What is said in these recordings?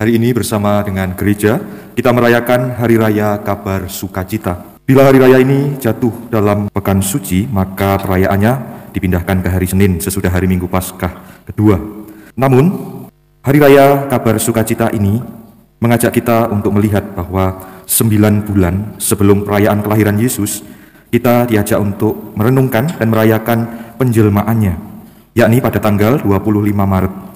Hari ini bersama dengan gereja, kita merayakan Hari Raya Kabar Sukacita. Bila hari raya ini jatuh dalam pekan suci, maka perayaannya dipindahkan ke hari Senin sesudah hari Minggu Paskah kedua. Namun, Hari Raya Kabar Sukacita ini mengajak kita untuk melihat bahwa 9 bulan sebelum perayaan kelahiran Yesus, kita diajak untuk merenungkan dan merayakan penjelmaannya, yakni pada tanggal 25 Maret.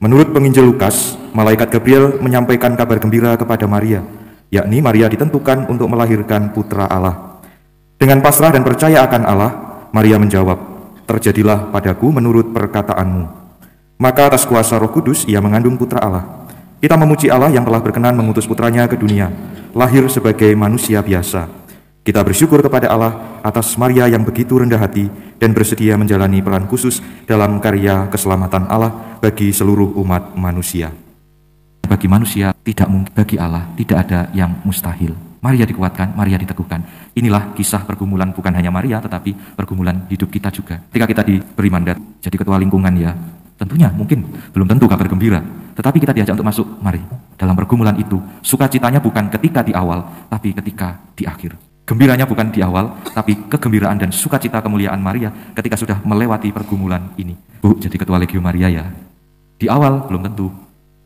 Menurut penginjil Lukas, malaikat Gabriel menyampaikan kabar gembira kepada Maria, yakni Maria ditentukan untuk melahirkan putra Allah. Dengan pasrah dan percaya akan Allah, Maria menjawab, "Terjadilah padaku menurut perkataanmu." Maka atas kuasa Roh Kudus ia mengandung putra Allah. Kita memuji Allah yang telah berkenan mengutus putranya ke dunia, lahir sebagai manusia biasa. Kita bersyukur kepada Allah atas Maria yang begitu rendah hati dan bersedia menjalani peran khusus dalam karya keselamatan Allah bagi seluruh umat manusia. Bagi manusia tidak mungkin, bagi Allah tidak ada yang mustahil. Maria dikuatkan, Maria diteguhkan. Inilah kisah pergumulan bukan hanya Maria, tetapi pergumulan hidup kita juga. Ketika kita diberi mandat jadi ketua lingkungan, ya tentunya mungkin belum tentu kabar gembira, tetapi kita diajak untuk masuk. Mari, dalam pergumulan itu, sukacitanya bukan ketika di awal, tapi ketika di akhir. Gembiranya bukan di awal, tapi kegembiraan dan sukacita kemuliaan Maria ketika sudah melewati pergumulan ini. Bu, jadi ketua Legio Maria ya. Di awal belum tentu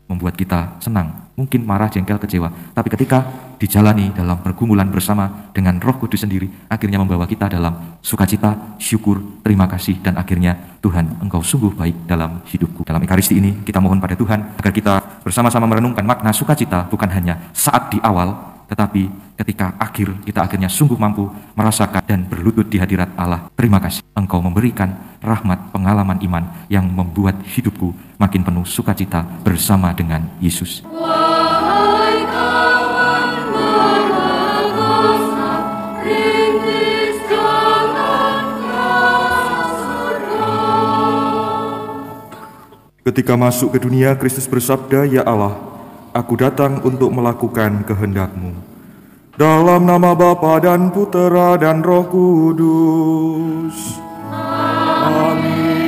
membuat kita senang, mungkin marah, jengkel, kecewa. Tapi ketika dijalani dalam pergumulan bersama dengan Roh Kudus sendiri, akhirnya membawa kita dalam sukacita, syukur, terima kasih, dan akhirnya Tuhan, Engkau sungguh baik dalam hidupku. Dalam Ekaristi ini kita mohon pada Tuhan agar kita bersama-sama merenungkan makna sukacita bukan hanya saat di awal, tetapi ketika akhir, kita akhirnya sungguh mampu merasakan dan berlutut di hadirat Allah. Terima kasih, Engkau memberikan rahmat pengalaman iman yang membuat hidupku makin penuh sukacita bersama dengan Yesus. Wahai kawan berdosa, rintis jalan ke surga. Ketika masuk ke dunia, Kristus bersabda, "Ya Allah, aku datang untuk melakukan kehendak-Mu." Dalam nama Bapa dan Putera dan Roh Kudus. Amin.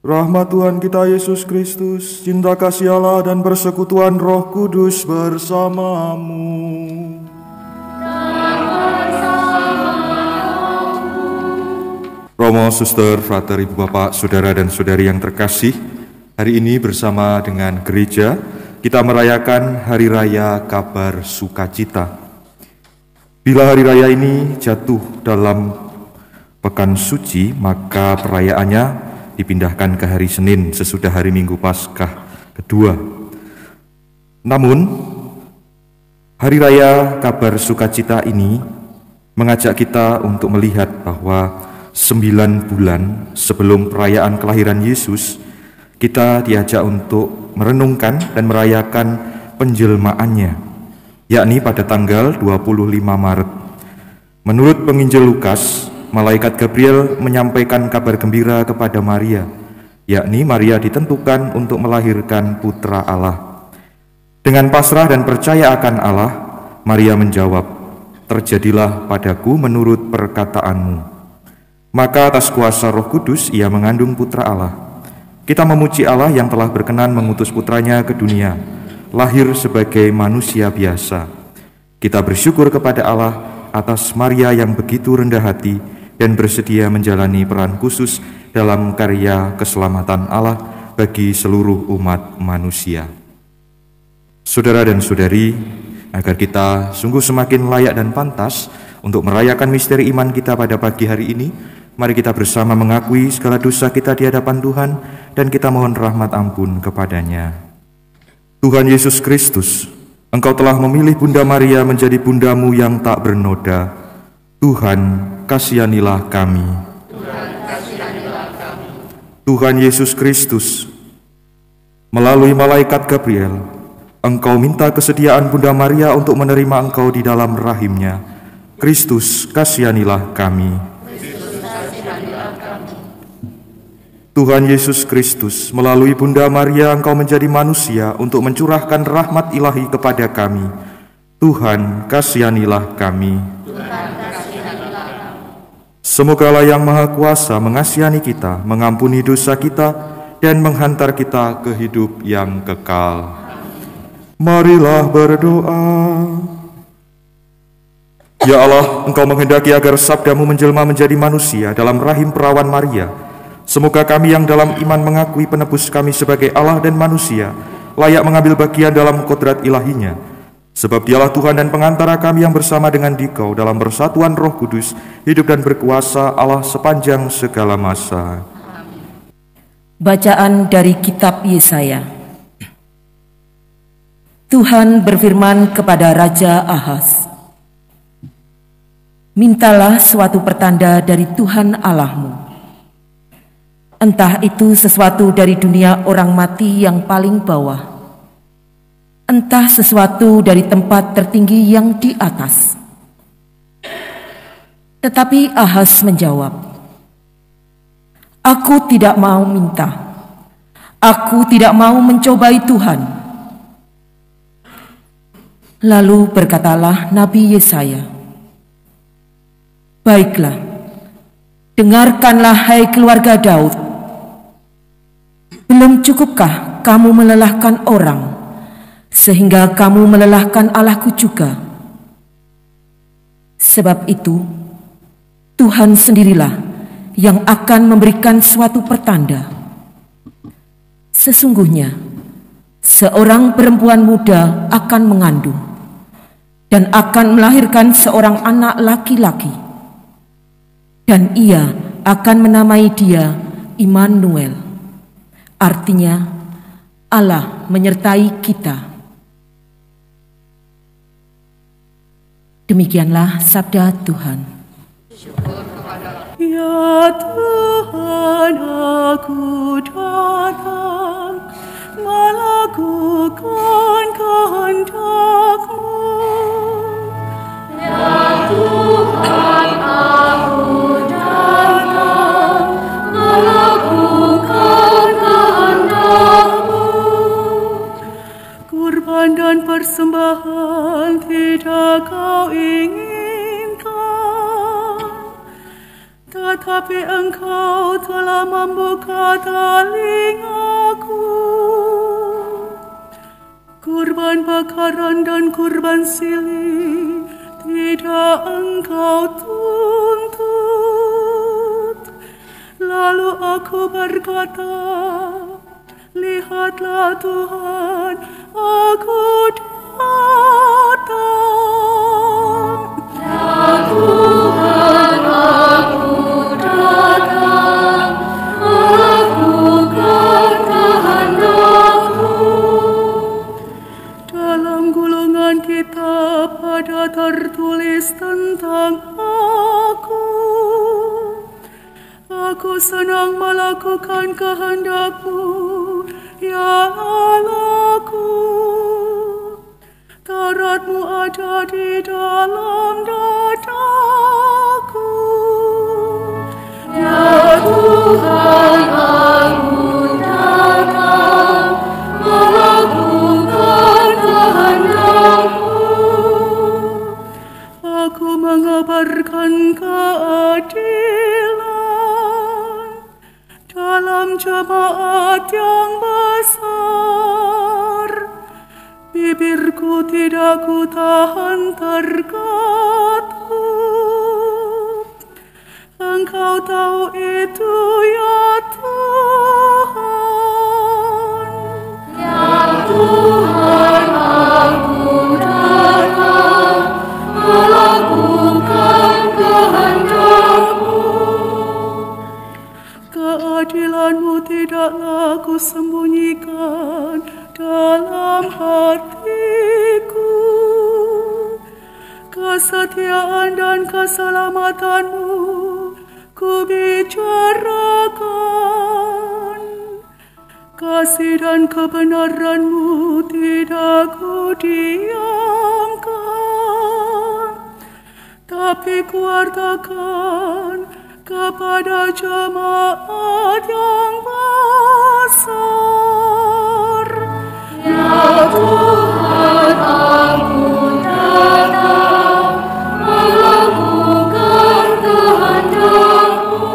Rahmat Tuhan kita Yesus Kristus, cinta kasih Allah dan persekutuan Roh Kudus bersamamu. Romo, suster, frater, ibu, bapak, saudara dan saudari yang terkasih, hari ini bersama dengan gereja, kita merayakan Hari Raya Kabar Sukacita. Bila hari raya ini jatuh dalam pekan suci, maka perayaannya dipindahkan ke hari Senin sesudah hari Minggu Paskah kedua. Namun, Hari Raya Kabar Sukacita ini mengajak kita untuk melihat bahwa 9 bulan sebelum perayaan kelahiran Yesus, kita diajak untuk merenungkan dan merayakan penjelmaannya, yakni pada tanggal 25 Maret. Menurut penginjil Lukas, malaikat Gabriel menyampaikan kabar gembira kepada Maria, yakni Maria ditentukan untuk melahirkan putra Allah. Dengan pasrah dan percaya akan Allah, Maria menjawab, "Terjadilah padaku menurut perkataanmu." Maka atas kuasa Roh Kudus ia mengandung putra Allah. Kita memuji Allah yang telah berkenan mengutus putranya ke dunia, lahir sebagai manusia biasa. Kita bersyukur kepada Allah atas Maria yang begitu rendah hati dan bersedia menjalani peran khusus dalam karya keselamatan Allah bagi seluruh umat manusia. Saudara dan saudari, agar kita sungguh semakin layak dan pantas untuk merayakan misteri iman kita pada pagi hari ini, mari kita bersama mengakui segala dosa kita di hadapan Tuhan dan kita mohon rahmat ampun kepadanya. Tuhan Yesus Kristus, Engkau telah memilih Bunda Maria menjadi bundamu yang tak bernoda. Tuhan, kasihanilah kami. Tuhan Yesus Kristus, melalui malaikat Gabriel, Engkau minta kesediaan Bunda Maria untuk menerima Engkau di dalam rahimnya. Kristus, kasihanilah kami. Tuhan Yesus Kristus, melalui Bunda Maria Engkau menjadi manusia untuk mencurahkan rahmat ilahi kepada kami. Tuhan, kasihanilah kami. Semogalah Yang Maha Kuasa mengasihani kita, mengampuni dosa kita, dan menghantar kita ke hidup yang kekal. Marilah berdoa. Ya Allah, Engkau menghendaki agar sabdamu menjelma menjadi manusia dalam rahim perawan Maria. Semoga kami yang dalam iman mengakui penebus kami sebagai Allah dan manusia, layak mengambil bagian dalam kodrat ilahinya. Sebab dialah Tuhan dan pengantara kami yang bersama dengan Dikau dalam persatuan Roh Kudus, hidup dan berkuasa Allah sepanjang segala masa. Bacaan dari kitab Yesaya. Tuhan berfirman kepada Raja Ahaz, mintalah suatu pertanda dari Tuhan Allahmu. Entah itu sesuatu dari dunia orang mati yang paling bawah, entah sesuatu dari tempat tertinggi yang di atas. Tetapi Ahaz menjawab, aku tidak mau minta, aku tidak mau mencobai Tuhan. Lalu berkatalah Nabi Yesaya, baiklah, dengarkanlah hai keluarga Daud. Belum cukupkah kamu melelahkan orang, sehingga kamu melelahkan Allahku juga? Sebab itu, Tuhan sendirilah yang akan memberikan suatu pertanda. Sesungguhnya, seorang perempuan muda akan mengandung dan akan melahirkan seorang anak laki-laki, dan ia akan menamai dia Immanuel. Artinya, Allah menyertai kita. Demikianlah sabda Tuhan. Ya Tuhan, aku datang melakukan kehendak-Mu. Ya Tuhan, aku datang melakukan kehendak-Mu. Kurban dan persembahan tidak Kau inginkan, tetapi Engkau telah membuka telingaku. Kurban bakaran dan kurban silih tidak Engkau tuntut. Lalu aku berkata, lihatlah Tuhan, aku datang. Ya Tuhan, aku datang melakukan kehendak-Mu. Dalam gulungan kitab ada tertulis tentang aku. Aku senang melakukan kehendak-Mu, ya Allahku. Taurat-Mu ada di dalam dadaku. Ya Tuhan, aku datang melakukan kehendak-Mu. Aku mengabarkan keadilan dalam jemaat yang besar. Bibirku tidak ku tahan terkatup. Engkau tahu itu, ya Tuhan. Ya Tuhan, aku datang melakukan kehendak-Mu. Keadilan-Mu tidaklah ku sembunyikan dalam hatiku. Kesetiaan dan keselamatan-Mu ku bicarakan. Kasih dan kebenaran-Mu tidak ku diamkan, tapi ku wartakan kepada jemaat yang besar. Ya Tuhan, aku datang melakukan kehendak-Mu.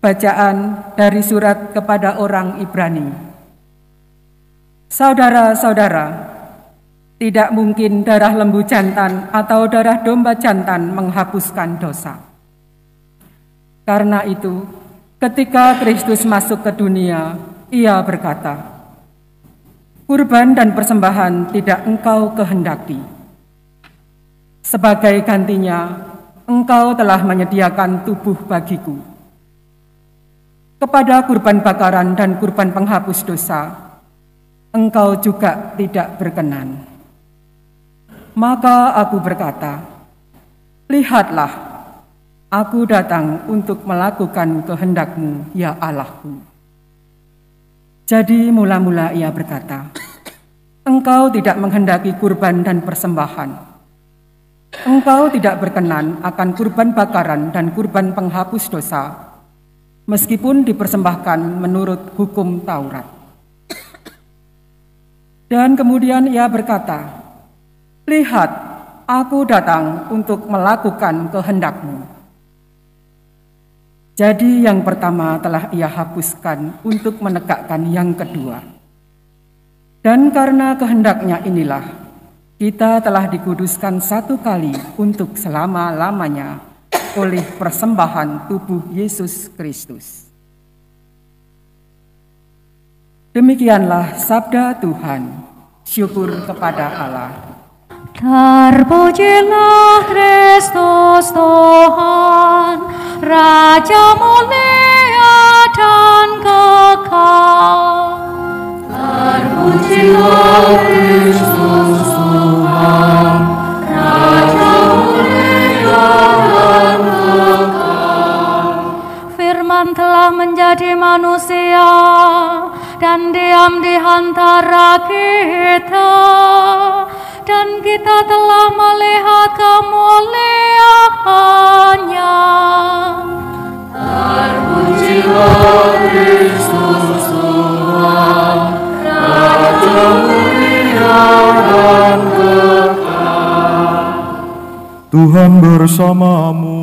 Bacaan dari surat kepada orang Ibrani. Saudara-saudara, tidak mungkin darah lembu jantan atau darah domba jantan menghapuskan dosa. Karena itu, ketika Kristus masuk ke dunia, Ia berkata, "Kurban dan persembahan tidak Engkau kehendaki. Sebagai gantinya, Engkau telah menyediakan tubuh bagiku. Kepada kurban bakaran dan kurban penghapus dosa, Engkau juga tidak berkenan. Maka aku berkata, lihatlah, aku datang untuk melakukan kehendak-Mu, ya Allah-Ku." Jadi mula-mula Ia berkata, "Engkau tidak menghendaki kurban dan persembahan. Engkau tidak berkenan akan kurban bakaran dan kurban penghapus dosa, meskipun dipersembahkan menurut hukum Taurat." Dan kemudian Ia berkata, "Lihat, aku datang untuk melakukan kehendak-Mu." Jadi yang pertama telah Ia hapuskan untuk menegakkan yang kedua. Dan karena kehendak-Nya inilah, kita telah dikuduskan satu kali untuk selama-lamanya oleh persembahan tubuh Yesus Kristus. Demikianlah sabda Tuhan. Syukur kepada Allah. Terpujilah Kristus Tuhan, Raja mulia dan kekal. Terpujilah Kristus Tuhan, Raja mulia dan kekal. Firman telah menjadi manusia dan diam di antara kita, dan kita telah melihat kemuliaan-Nya. Terpujilah Kristus Tuhan, Raja mulia dan kekal. Tuhan bersamamu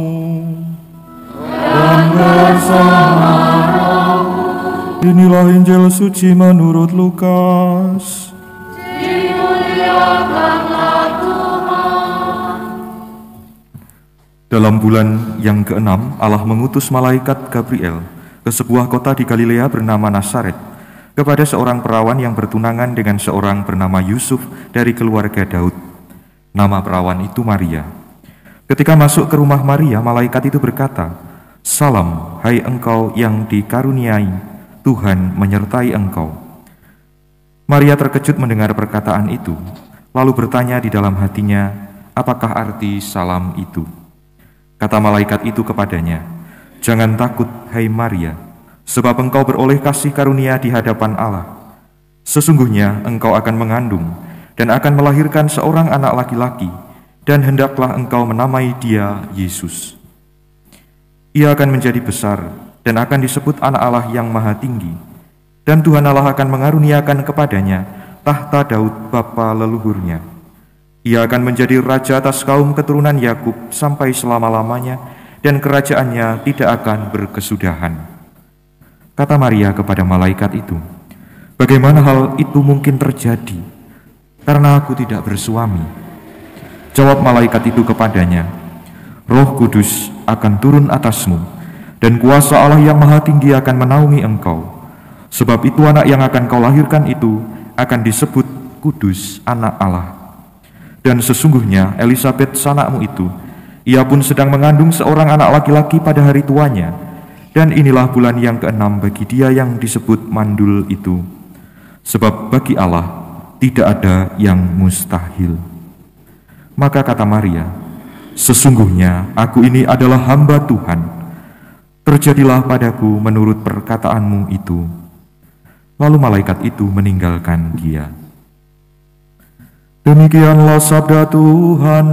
dan bersamamu. Inilah Injil suci menurut Lukas. Dimuliakanlah Tuhan. Dalam bulan yang ke-6, Allah mengutus malaikat Gabriel ke sebuah kota di Galilea bernama Nazaret, kepada seorang perawan yang bertunangan dengan seorang bernama Yusuf dari keluarga Daud. Nama perawan itu Maria. Ketika masuk ke rumah Maria, malaikat itu berkata, "Salam, hai engkau yang dikaruniai, Tuhan menyertai engkau." Maria terkejut mendengar perkataan itu, lalu bertanya di dalam hatinya, apakah arti salam itu? Kata malaikat itu kepadanya, "Jangan takut, hai Maria, sebab engkau beroleh kasih karunia di hadapan Allah. Sesungguhnya engkau akan mengandung dan akan melahirkan seorang anak laki-laki, dan hendaklah engkau menamai dia Yesus. Ia akan menjadi besar dan akan disebut Anak Allah yang Maha Tinggi, dan Tuhan Allah akan mengaruniakan kepadanya tahta Daud bapa leluhurnya. Ia akan menjadi raja atas kaum keturunan Yakub sampai selama-lamanya, dan kerajaannya tidak akan berkesudahan." Kata Maria kepada malaikat itu, "Bagaimana hal itu mungkin terjadi? Karena aku tidak bersuami." Jawab malaikat itu kepadanya, "Roh Kudus akan turun atasmu, dan kuasa Allah yang Maha Tinggi akan menaungi engkau. Sebab itu anak yang akan kau lahirkan itu akan disebut Kudus, Anak Allah. Dan sesungguhnya Elisabet sanakmu itu, ia pun sedang mengandung seorang anak laki-laki pada hari tuanya, dan inilah bulan yang ke-6 bagi dia yang disebut mandul itu. Sebab bagi Allah tidak ada yang mustahil." Maka kata Maria, "Sesungguhnya aku ini adalah hamba Tuhan. Terjadilah padaku menurut perkataanmu itu." Lalu malaikat itu meninggalkan dia. Demikianlah sabda Tuhan.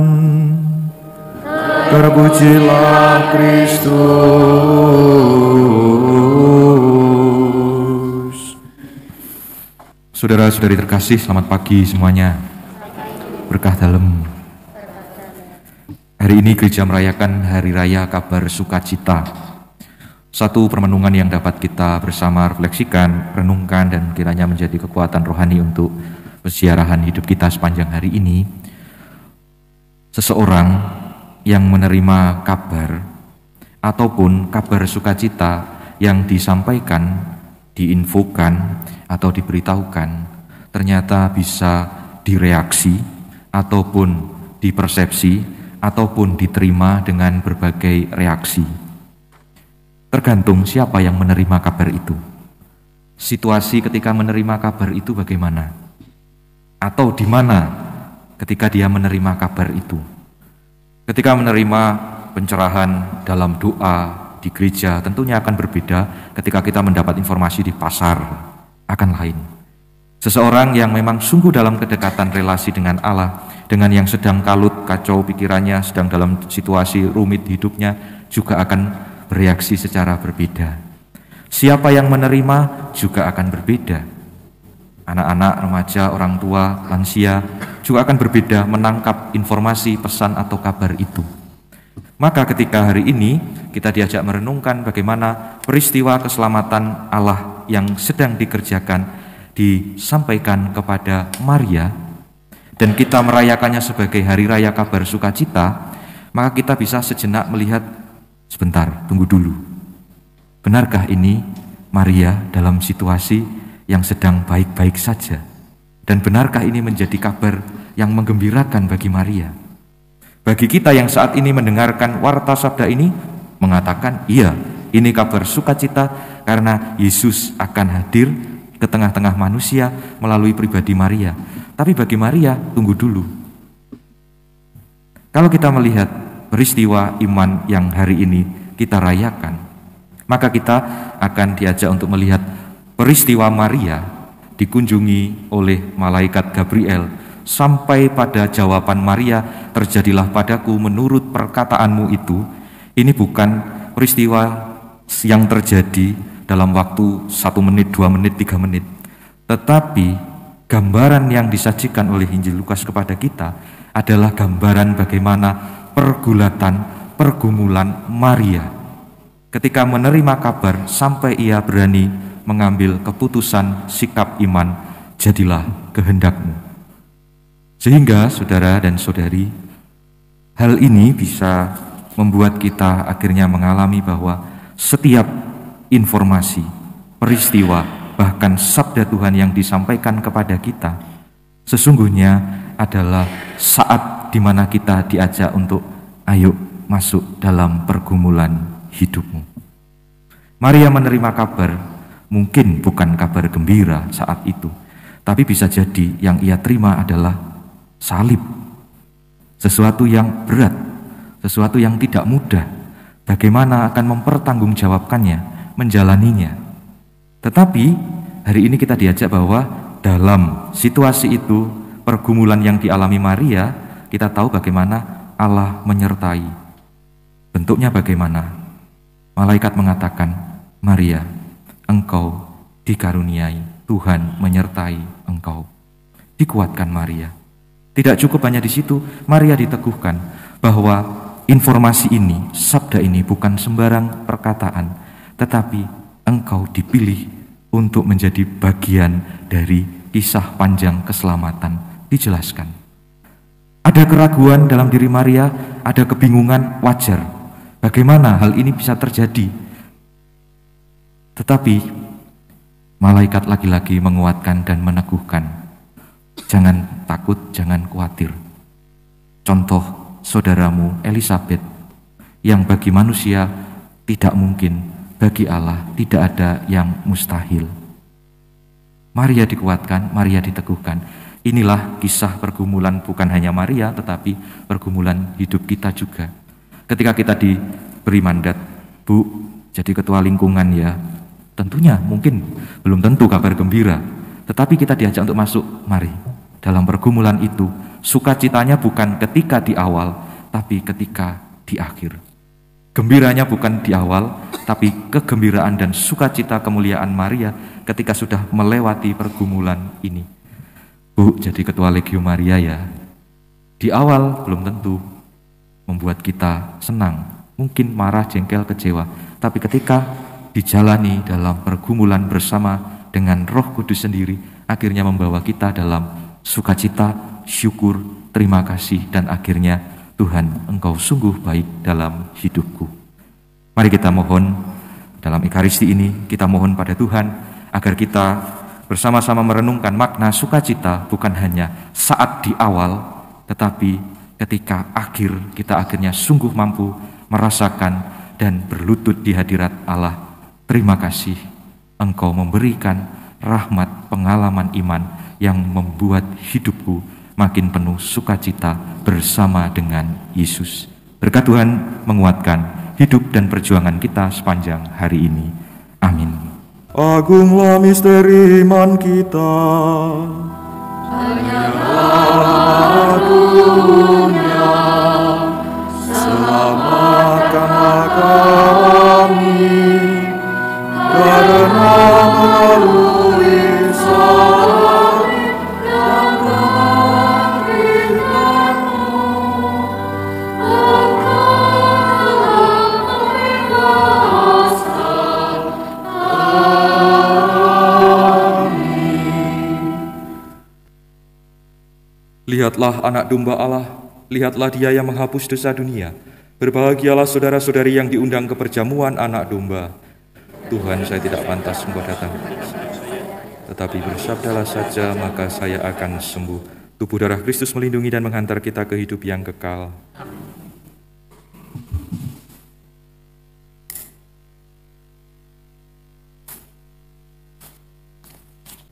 Terpujilah Kristus. Saudara-saudari terkasih, selamat pagi semuanya. Berkah dalam. Hari ini gereja merayakan Hari Raya Kabar Sukacita. Satu permenungan yang dapat kita bersama refleksikan, renungkan, dan kiranya menjadi kekuatan rohani untuk peziarahan hidup kita sepanjang hari ini. Seseorang yang menerima kabar ataupun kabar sukacita yang disampaikan, diinfokan, atau diberitahukan, ternyata bisa direaksi ataupun dipersepsi ataupun diterima dengan berbagai reaksi. Tergantung siapa yang menerima kabar itu. Situasi ketika menerima kabar itu bagaimana? Atau di mana ketika dia menerima kabar itu? Ketika menerima pencerahan dalam doa di gereja tentunya akan berbeda ketika kita mendapat informasi di pasar, akan lain. Seseorang yang memang sungguh dalam kedekatan relasi dengan Allah, dengan yang sedang kalut, kacau pikirannya, sedang dalam situasi rumit hidupnya, juga akan bereaksi secara berbeda. Siapa yang menerima juga akan berbeda. Anak-anak, remaja, orang tua, lansia juga akan berbeda menangkap informasi, pesan, atau kabar itu. Maka ketika hari ini kita diajak merenungkan bagaimana peristiwa keselamatan Allah yang sedang dikerjakan disampaikan kepada Maria, dan kita merayakannya sebagai hari raya kabar sukacita, maka kita bisa sejenak melihat, sebentar, tunggu dulu. Benarkah ini Maria dalam situasi yang sedang baik-baik saja? Dan benarkah ini menjadi kabar yang menggembirakan bagi Maria? Bagi kita yang saat ini mendengarkan warta sabda ini, mengatakan, iya, ini kabar sukacita karena Yesus akan hadir ke tengah-tengah manusia melalui pribadi Maria. Tapi bagi Maria, tunggu dulu. Kalau kita melihat peristiwa iman yang hari ini kita rayakan, maka kita akan diajak untuk melihat peristiwa Maria dikunjungi oleh malaikat Gabriel, sampai pada jawaban Maria, terjadilah padaku menurut perkataanmu itu. Ini bukan peristiwa yang terjadi dalam waktu 1 menit, 2 menit, 3 menit. Tetapi gambaran yang disajikan oleh Injil Lukas kepada kita adalah gambaran bagaimana pergumulan Maria ketika menerima kabar sampai ia berani mengambil keputusan sikap iman, jadilah kehendakmu. Sehingga saudara dan saudari, hal ini bisa membuat kita akhirnya mengalami bahwa setiap informasi, peristiwa, bahkan sabda Tuhan yang disampaikan kepada kita sesungguhnya adalah saat di mana kita diajak untuk ayo masuk dalam pergumulan hidupmu. Maria menerima kabar, mungkin bukan kabar gembira saat itu, tapi bisa jadi yang ia terima adalah salib. Sesuatu yang berat, sesuatu yang tidak mudah. Bagaimana akan mempertanggungjawabkannya, menjalaninya. Tetapi hari ini kita diajak bahwa dalam situasi itu, pergumulan yang dialami Maria, kita tahu bagaimana Allah menyertai. Bentuknya bagaimana? Malaikat mengatakan, Maria, engkau dikaruniai, Tuhan menyertai engkau. Dikuatkan Maria. Tidak cukup hanya di situ, Maria diteguhkan bahwa informasi ini, sabda ini bukan sembarang perkataan, tetapi engkau dipilih untuk menjadi bagian dari kisah panjang keselamatan. Dijelaskan. Ada keraguan dalam diri Maria, ada kebingungan, wajar. Bagaimana hal ini bisa terjadi? Tetapi malaikat lagi-lagi menguatkan dan meneguhkan. Jangan takut, jangan khawatir. Contoh saudaramu Elisabet, yang bagi manusia tidak mungkin, bagi Allah tidak ada yang mustahil. Maria dikuatkan, Maria diteguhkan. Inilah kisah pergumulan bukan hanya Maria, tetapi pergumulan hidup kita juga. Ketika kita diberi mandat, Bu, jadi ketua lingkungan ya, tentunya mungkin belum tentu kabar gembira, tetapi kita diajak untuk masuk, mari. Dalam pergumulan itu, sukacitanya bukan ketika di awal, tapi ketika di akhir. Gembiranya bukan di awal, tapi kegembiraan dan sukacita kemuliaan Maria ketika sudah melewati pergumulan ini. Bu, jadi ketua Legio Maria ya. Di awal belum tentu membuat kita senang, mungkin marah, jengkel, kecewa. Tapi ketika dijalani dalam pergumulan bersama dengan Roh Kudus sendiri, akhirnya membawa kita dalam sukacita, syukur, terima kasih, dan akhirnya Tuhan, Engkau sungguh baik dalam hidupku. Mari kita mohon dalam Ekaristi ini, kita mohon pada Tuhan agar kita bersama-sama merenungkan makna sukacita bukan hanya saat di awal, tetapi ketika akhir kita akhirnya sungguh mampu merasakan dan berlutut di hadirat Allah. Terima kasih, Engkau memberikan rahmat pengalaman iman yang membuat hidupku makin penuh sukacita bersama dengan Yesus. Berkat Tuhan menguatkan hidup dan perjuangan kita sepanjang hari ini. Amin. Agunglah misteri iman kita. Hanyalah dunia, selamatkanlah kami, karena melalui salib dan kebangkitan-Mu, Engkau membebaskan kami. Lihatlah anak domba Allah, lihatlah Dia yang menghapus dosa dunia. Berbahagialah saudara-saudari yang diundang ke perjamuan anak domba. Tuhan, saya tidak pantas Engkau datang, tetapi bersabdalah saja, maka saya akan sembuh. Tubuh darah Kristus melindungi dan menghantar kita ke hidup yang kekal.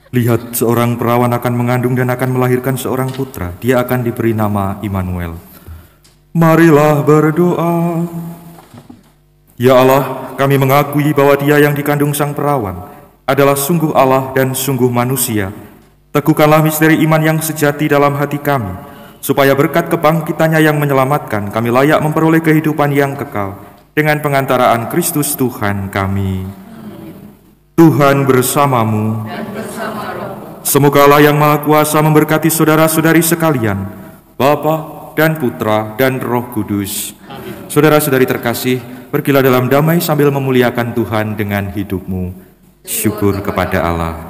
Lihat, seorang perawan akan mengandung dan akan melahirkan seorang putra. Dia akan diberi nama Immanuel. Marilah berdoa. Ya Allah, kami mengakui bahwa Dia yang dikandung sang perawan adalah sungguh Allah dan sungguh manusia. Teguhkanlah misteri iman yang sejati dalam hati kami, supaya berkat kebangkitannya yang menyelamatkan, kami layak memperoleh kehidupan yang kekal dengan pengantaraan Kristus Tuhan kami. Tuhan bersamamu. Semoga Allah yang Maha Kuasa memberkati saudara-saudari sekalian, Bapa dan Putra dan Roh Kudus. Saudara-saudari terkasih, pergilah dalam damai sambil memuliakan Tuhan dengan hidupmu. Syukur kepada Allah.